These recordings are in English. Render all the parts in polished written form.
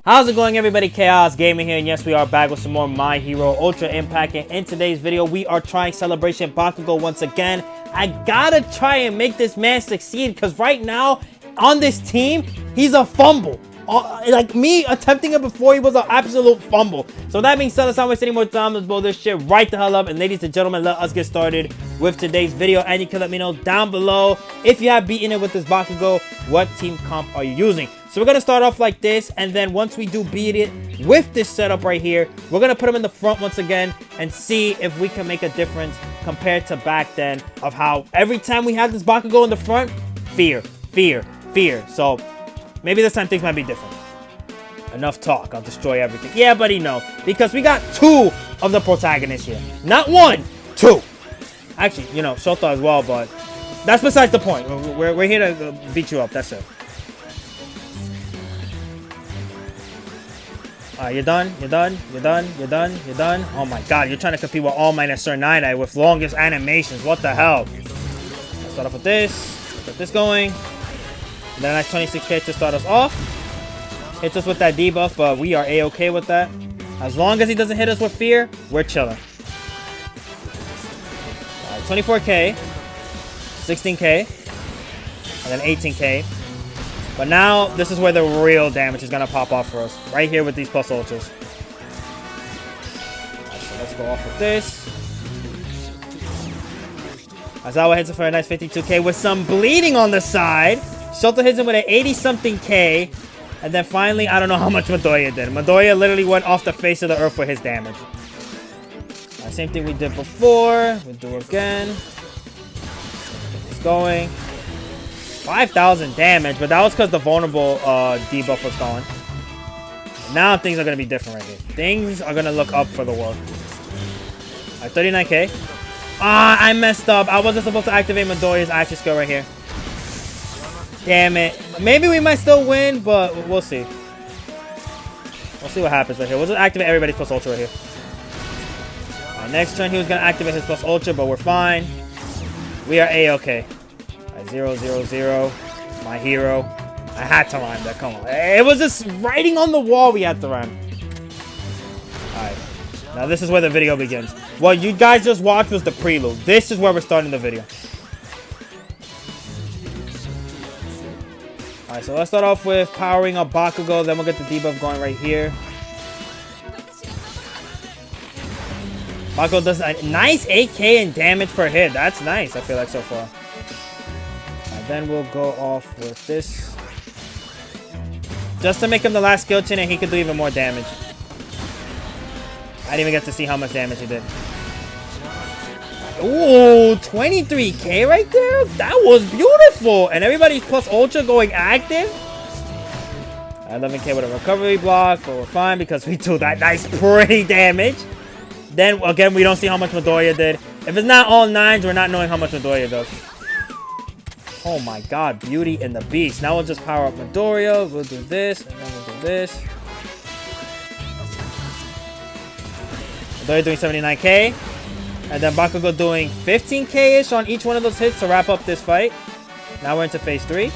How's it going, everybody? Chaos Gaming here, and yes, we are back with some more My Hero Ultra Impact. And in today's video, we are trying Celebration Bakugo once again. I gotta try and make this man succeed, because right now, on this team, he's a fumble. Like me attempting it before, he was an absolute fumble. So that being said, let's not waste any more time. Let's blow this shit right the hell up. And ladies and gentlemen, let us get started with today's video. And you can let me know down below if you have beaten it with this Bakugo, what team comp are you using? So we're going to start off like this, and then once we do beat it with this setup right here, we're going to put him in the front once again and see if we can make a difference compared to back then of how every time we had this Bakugo in the front, fear. So maybe this time things might be different. Enough talk, I'll destroy everything. Yeah, buddy, no, because we got two of the protagonists here. Not one, two. Actually, you know, Shota as well, but that's besides the point. We're here to beat you up, that's it. You're done. Oh my god, you're trying to compete with All Might and Sir Nine with longest animations. What the hell? Let's start off with this. Get this going. And then a nice 26k to start us off. Hits us with that debuff, but we are a-okay with that. As long as he doesn't hit us with fear, we're chilling. Alright, 24k. 16k. And then 18k. But now, this is where the real damage is going to pop off for us. Right here with these plus ultras. Right, so let's go off with this. Azawa hits it for a nice 52k with some bleeding on the side. Shota hits him with an 80-something k. And then finally, I don't know how much Midoriya did. Midoriya literally went off the face of the earth for his damage. Right, same thing we did before. We'll do it again. Get this going. 5,000 damage, but that was because the vulnerable debuff was going. Now things are going to be different right here. Things are going to look up for the world. Alright, 39k. I messed up. I wasn't supposed to activate Midoriya's action skill right here. Damn it. Maybe we might still win, but we'll see. We'll see what happens right here. We'll just activate everybody's plus ultra right here. Alright, next turn he was going to activate his plus ultra, but we're fine. We are a-okay. 0-0-0, my hero. I had to rhyme that, come on. It was just writing on the wall we had to rhyme. Alright, now this is where the video begins. What you guys just watched was the prelude. This is where we're starting the video. Alright, so let's start off with powering up Bakugo, then we'll get the debuff going right here. Bakugo does a nice 8k in damage per hit. That's nice, I feel like, so far. Then we'll go off with this. Just to make him the last skill chain and he could do even more damage. I didn't even get to see how much damage he did. Ooh, 23k right there? That was beautiful! And everybody's plus ultra going active. 11k with a recovery block, but we're fine because we do that nice pretty damage. Then, again, we don't see how much Midoriya did. If it's not all nines, we're not knowing how much Midoriya does. Oh my god, Beauty and the Beast. Now we'll just power up Midoriya. We'll do this, and then we'll do this. Midoriya doing 79k. And then Bakugo doing 15k-ish on each one of those hits to wrap up this fight. Now we're into phase 3.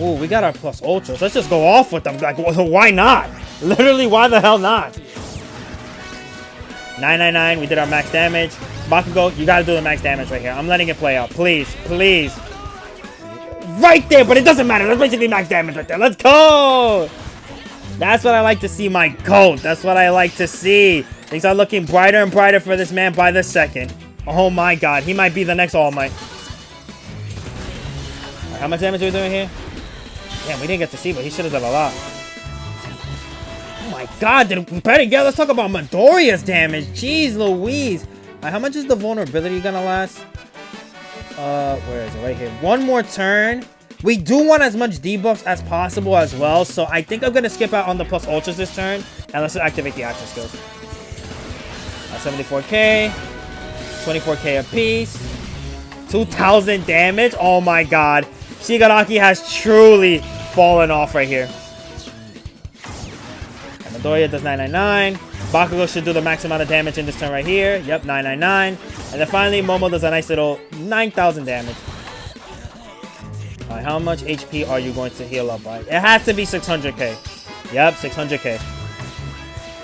Ooh, we got our plus ultras. Let's just go off with them. Like, why not? Literally, why the hell not? 999, we did our max damage. Bakugo, you gotta do the max damage right here. I'm letting it play out. Please. Right there, but it doesn't matter. That's basically max damage right there. Let's go! That's what I like to see, my goat. That's what I like to see. Things are looking brighter and brighter for this man by the second. Oh my god, he might be the next All Might. Right, how much damage are we doing here? Damn, we didn't get to see, but he should have done a lot. Oh my god, better get. Let's talk about Midoriya's damage. Jeez Louise. Right, how much is the vulnerability gonna last? Where is it? Right here. One more turn. We do want as much debuffs as possible as well, so I think I'm gonna skip out on the plus ultras this turn, and let's just activate the action skills. 74k, 24k apiece, 2,000 damage. Oh my god, Shigaraki has truly fallen off right here. And Midoriya does 999. Bakugo should do the max amount of damage in this turn right here. Yep, 999. And then finally, Momo does a nice little 9,000 damage. Alright, how much HP are you going to heal up by? It has to be 600k. Yep, 600k.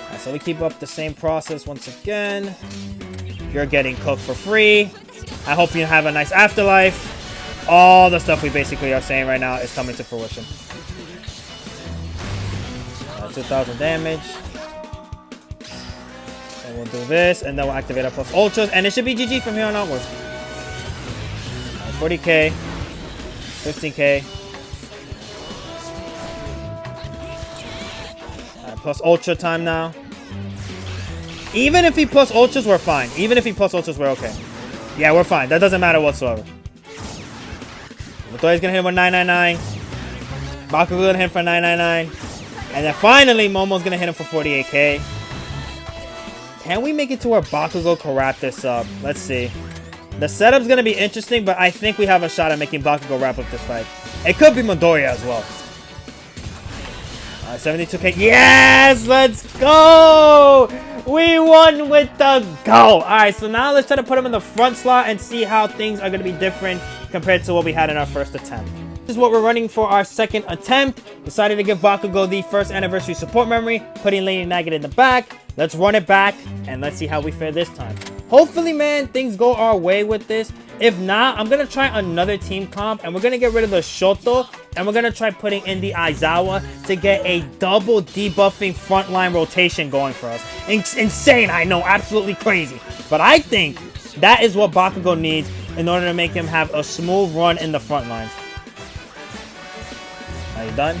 Alright, so we keep up the same process once again. You're getting cooked for free. I hope you have a nice afterlife. All the stuff we basically are saying right now is coming to fruition. 2,000 damage. And we'll do this, and then we'll activate our plus ultras, and it should be GG from here on outwards. 40k, 15k. Alright, plus ultra time now. Even if he plus ultras, we're fine. Even if he plus ultras, we're okay. Yeah, we're fine. That doesn't matter whatsoever. Matoya's gonna hit him with 999. Bakugo gonna hit him for 999. And then finally, Momo's gonna hit him for 48k. Can we make it to where Bakugo can wrap this up? Let's see. The setup's gonna be interesting, but I think we have a shot at making Bakugo wrap up this fight. It could be Midoriya as well. 72k. Yes! Let's go! We won with the go! Alright, so now let's try to put him in the front slot and see how things are gonna be different compared to what we had in our first attempt. This is what we're running for our second attempt. Decided to give Bakugo the first anniversary support memory, putting Lady Nugget in the back. Let's run it back, and let's see how we fare this time. Hopefully, man, things go our way with this. If not, I'm going to try another team comp, and we're going to get rid of the Shoto, and we're going to try putting in the Aizawa to get a double debuffing frontline rotation going for us. Insane, I know, absolutely crazy. But I think that is what Bakugo needs in order to make him have a smooth run in the front lines. Are you done?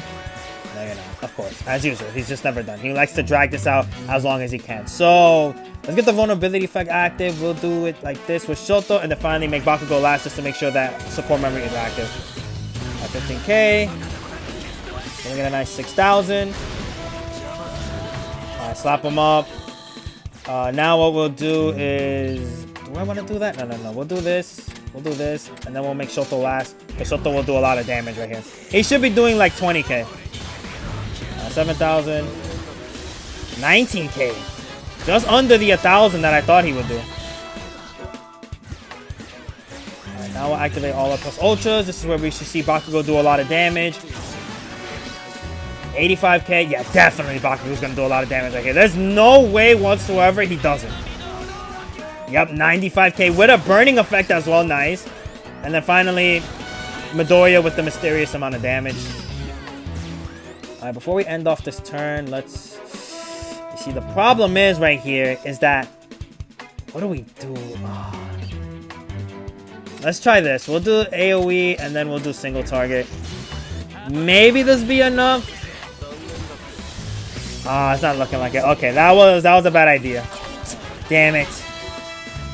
No, you're not. Of course. As usual, he's just never done. He likes to drag this out as long as he can. So, let's get the vulnerability effect active. We'll do it like this with Shoto, and then finally make Bakugo last just to make sure that support memory is active. 15k. Then we get a nice 6,000. Alright, slap him up. Now what we'll do is... Do I want to do that? No. We'll do this. We'll do this, and then we'll make Shoto last, because Shoto will do a lot of damage right here. He should be doing like 20k. 7,000. 19k. Just under the 1,000 that I thought he would do. Alright, now we'll activate all our plus ultras. This is where we should see Bakugo do a lot of damage. 85k. Yeah, definitely Bakugo's going to do a lot of damage right here. There's no way whatsoever he doesn't. Yep, 95k with a burning effect as well. Nice. And then finally, Midoriya with the mysterious amount of damage. Alright, before we end off this turn, let's... You see, the problem is right here is that... What do we do? Oh. Let's try this. We'll do AoE, and then we'll do single target. Maybe this be enough. Ah, it's not looking like it. Okay, that was a bad idea. Damn it.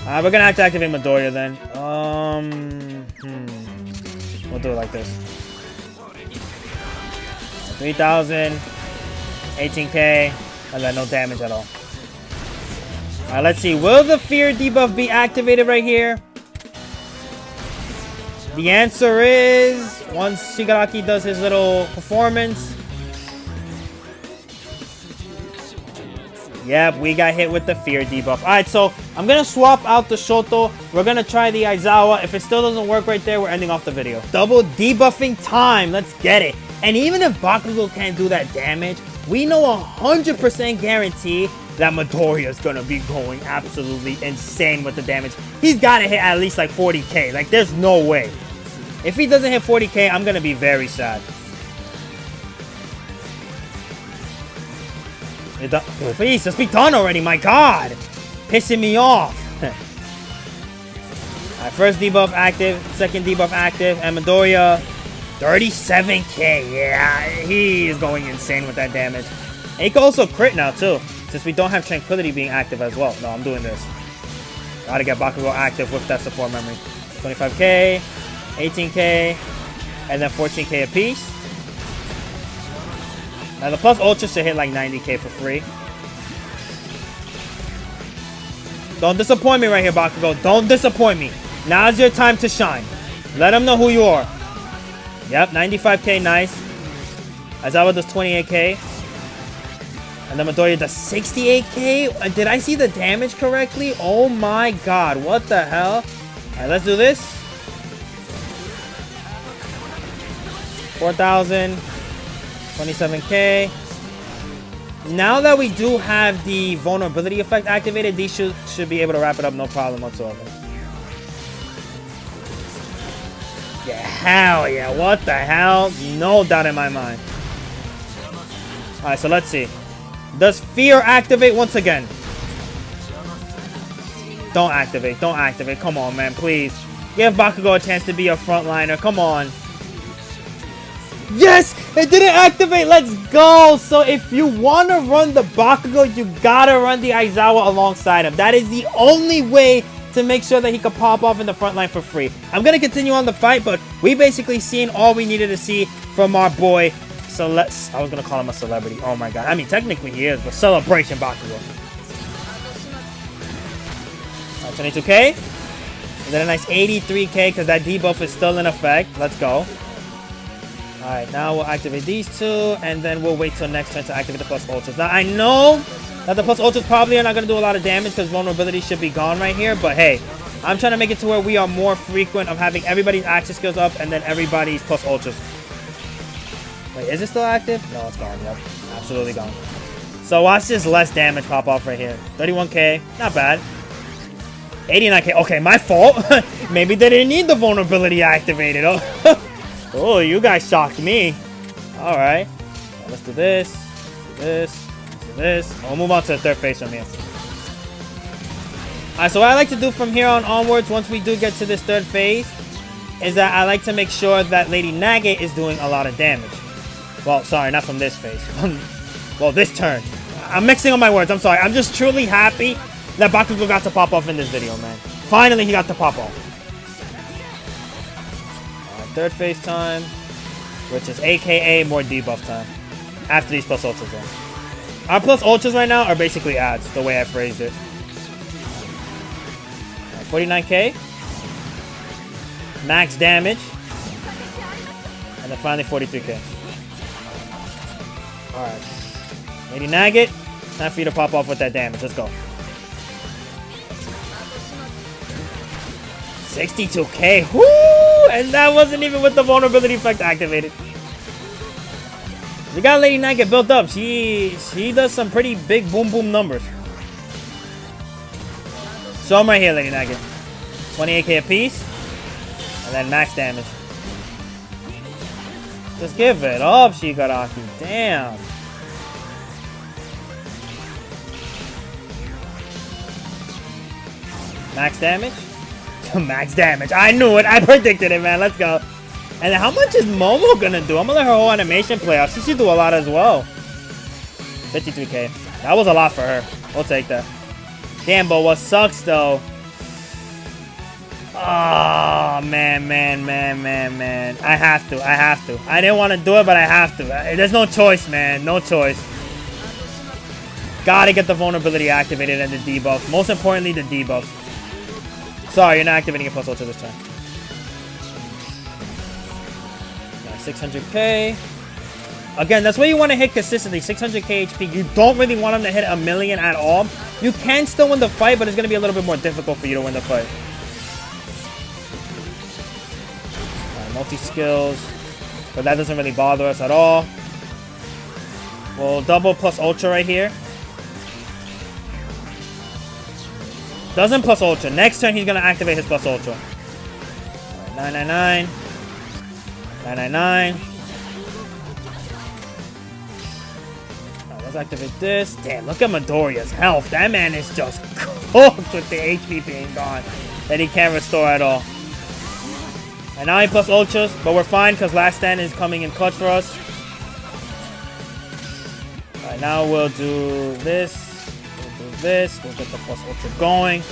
We're gonna have to activate Midoriya then. We'll do it like this. 3,000, 18k, and then no damage at all. Alright, let's see. Will the fear debuff be activated right here? The answer is once Shigaraki does his little performance. Yep, we got hit with the fear debuff. Alright, so I'm going to swap out the Shoto. We're going to try the Aizawa. If it still doesn't work right there, we're ending off the video. Double debuffing time. Let's get it. And even if Bakugo can't do that damage, we know 100% guarantee that Midoriya is going to be going absolutely insane with the damage. He's got to hit at least like 40k. Like, there's no way. If he doesn't hit 40k, I'm going to be very sad. Please, just be done already, my god! Pissing me off. Alright, first debuff active, second debuff active, and Midoriya, 37k. Yeah, he is going insane with that damage. And he can also crit now, too, since we don't have Tranquility being active as well. No, I'm doing this. Gotta get Bakugo active with that support memory. 25k, 18k, and then 14k apiece. Now, the plus ultra should hit like 90k for free. Don't disappoint me right here, Bakugo. Don't disappoint me. Now's your time to shine. Let them know who you are. Yep, 95k, nice. Aizawa does 28k. And then Midoriya does 68k. Did I see the damage correctly? Oh my god, what the hell? Alright, let's do this. 4,000. 27k. Now that we do have the vulnerability effect activated, these should be able to wrap it up no problem whatsoever. Yeah, hell yeah. What the hell? No doubt in my mind. Alright, so let's see. Does fear activate once again? Don't activate. Don't activate. Come on, man. Please. Give Bakugo a chance to be a frontliner. Come on. Yes! It didn't activate! Let's go! So if you want to run the Bakugo, you gotta run the Aizawa alongside him. That is the only way to make sure that he could pop off in the front line for free. I'm gonna continue on the fight, but we basically seen all we needed to see from our boy. So let's... I was gonna call him a celebrity. Oh my god. I mean, technically he is, but Celebration Bakugo. 22k. And then a nice 83k because that debuff is still in effect. Let's go. Alright, now we'll activate these two, and then we'll wait till next turn to activate the plus ultras. Now, I know that the plus ultras probably are not going to do a lot of damage because vulnerability should be gone right here, but hey, I'm trying to make it to where we are more frequent of having everybody's access skills up and then everybody's plus ultras. Wait, is it still active? No, it's gone. Yep, absolutely gone. So watch this less damage pop off right here. 31k, not bad. 89k, okay, my fault. Maybe they didn't need the vulnerability activated. Oh. Oh, you guys shocked me. Alright. Let's do this. Let's do this. We'll move on to the third phase from here. Alright, so what I like to do from here on onwards, once we do get to this third phase, is that I like to make sure that Lady Nage is doing a lot of damage. Well, sorry, not from this phase. Well, this turn. I'm mixing up my words. I'm sorry. I'm just truly happy that Bakugo got to pop off in this video, man. Finally, he got to pop off. Third phase time, which is aka more debuff time after these plus ultras are. Our plus ultras right now are basically adds, the way I phrased it. 49k, max damage, and then finally 43k. Alright, Lady Nugget, time for you to pop off with that damage. Let's go. 62k, whoo! And that wasn't even with the vulnerability effect activated. We got Lady Nugget built up. She does some pretty big boom boom numbers. So I'm right here, Lady Nugget. 28k a piece. And then max damage. Just give it up, Shigaraki. Damn. Max damage? Max damage. I knew it. I predicted it, man. Let's go. And then how much is Momo gonna do? I'm gonna let her whole animation play out. She should do a lot as well. 53k. That was a lot for her. We'll take that. Damn, but what sucks though. Oh, man. I have to. I didn't want to do it, but I have to. There's no choice, man. No choice. Gotta get the vulnerability activated and the debuff. Most importantly, the debuff. Sorry, you're not activating a plus ultra this time. 600k. Again, that's what you want to hit consistently. 600k HP. You don't really want him to hit a million at all. You can still win the fight, but it's going to be a little bit more difficult for you to win the fight. Multi-skills. But that doesn't really bother us at all. We'll double plus ultra right here. Doesn't plus ultra. Next turn, he's going to activate his plus ultra. Right, 999. 999. Right, let's activate this. Damn, look at Midoriya's health. That man is just cooked with the HP being gone. That he can't restore at all. And now he plus ultras, but we're fine because last stand is coming in clutch for us. Alright, now we'll do this. We'll do this. We'll get the plus ultra going.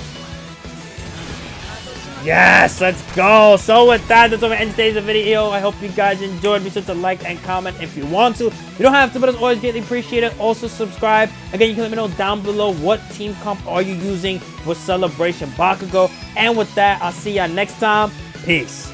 Yes, let's go. So with that, that's where we end today's video. I hope you guys enjoyed. Be sure to like and comment if you want to. You don't have to, but it's always greatly appreciated. Also subscribe. Again, you can let me know down below what team comp are you using with Celebration Bakugo. And with that, I'll see y'all next time. Peace.